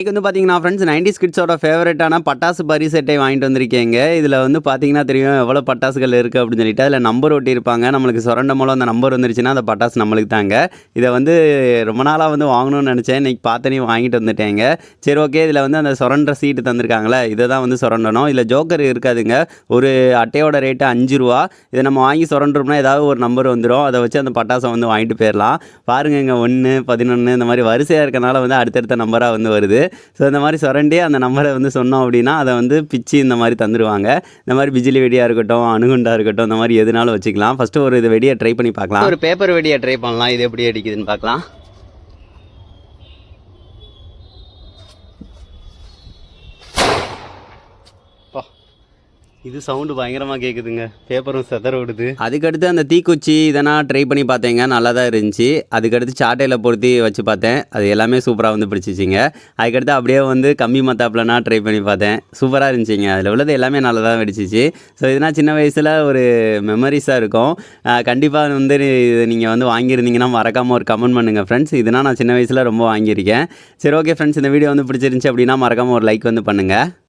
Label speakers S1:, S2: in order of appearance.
S1: இன்னைக்கு வந்து பார்த்தீங்கன்னா ஃப்ரெண்ட்ஸ் 90s கிட்ஸோட ஃபேவரட்டான பட்டாசு பரிசெட்டை வாங்கிட்டு வந்திருக்கேங்க. இதில் வந்து பார்த்தீங்கன்னா தெரியும் எவ்வளோ பட்டாசுகள் இருக்குது அப்படின்னு சொல்லிட்டு அதில் நம்பர் ஒட்டியிருப்பாங்க. நம்மளுக்கு சுரண்ட மூலம் அந்த நம்பர் வந்துருச்சுன்னா அந்த பட்டாசு நம்மளுக்கு தாங்க. இதை வந்து ரொம்ப நாளாக வந்து வாங்கணும்னு நினச்சேன். இன்றைக்கி பார்த்தனே வாங்கிட்டு வந்துட்டேங்க. சரி ஓகே, இதில் வந்து அந்த சுரண்ட சீட்டு தந்திருக்காங்களே, இதை தான் வந்து சுரண்டணும். இதில் ஜோக்கர் இருக்காதுங்க. ஒரு அட்டையோட ரேட்டு ₹5. இதை நம்ம வாங்கி சுரண்டோம்னா ஏதாவது ஒரு நம்பர் வந்துடும். அதை வச்சு அந்த பட்டாசை வந்து வாங்கிட்டு போயிடலாம். பாருங்கங்க 1, 11 இந்த மாதிரி வரிசையாக இருக்கனால வந்து அடுத்தடுத்த நம்பராக வந்து வருது. ஸோ இந்த மாதிரி சுரண்டி அந்த நம்பரை வந்து சொன்னோம் அப்படின்னா அதை வந்து பிச்சு இந்த மாதிரி தந்துடுவாங்க. இந்த மாதிரி பிஜிலி வெடியாக இருக்கட்டும், அணுகுண்டா இருக்கட்டும், இந்த மாதிரி எதுனாலும் வச்சுக்கலாம். ஃபஸ்ட்டு ஒரு இது வெடியை ட்ரை பண்ணி பார்க்கலாம். ஒரு பேப்பர் வெடியை ட்ரை பண்ணலாம். இது எப்படி அடிக்குதுன்னு பார்க்கலாம். இது சவுண்டு பயங்கரமாக கேட்குதுங்க. பேப்பரும் செதற விடுது. அதுக்கடுத்து அந்த தீக்குச்சி இதெல்லாம் ட்ரை பண்ணி பார்த்தேங்க. நல்லா தான் இருந்துச்சு. அதுக்கடுத்து சாட்டையில் பொருத்தி வச்சு பார்த்தேன். அது எல்லாமே சூப்பராக வந்து பிடிச்சிச்சிங்க. அதுக்கடுத்து அப்படியே வந்து கம்பி மத்தாப்புலனா ட்ரை பண்ணி பார்த்தேன். சூப்பராக இருந்துச்சுங்க. அதில் உள்ளது எல்லாமே நல்லா தான் வெடிச்சிச்சு. ஸோ இதெல்லாம் சின்ன வயசில் ஒரு மெமரிஸாக இருக்கும். கண்டிப்பாக வந்து இது நீங்கள் வந்து வாங்கியிருந்தீங்கன்னா மறக்காமல் ஒரு கமெண்ட் பண்ணுங்கள் ஃப்ரெண்ட்ஸ். இதனால் நான் சின்ன வயசில் ரொம்ப வாங்கியிருக்கேன். சரி ஓகே ஃப்ரெண்ட்ஸ், இந்த வீடியோ வந்து பிடிச்சிருந்துச்சி அப்படின்னா மறக்காமல் ஒரு லைக் வந்து பண்ணுங்கள்.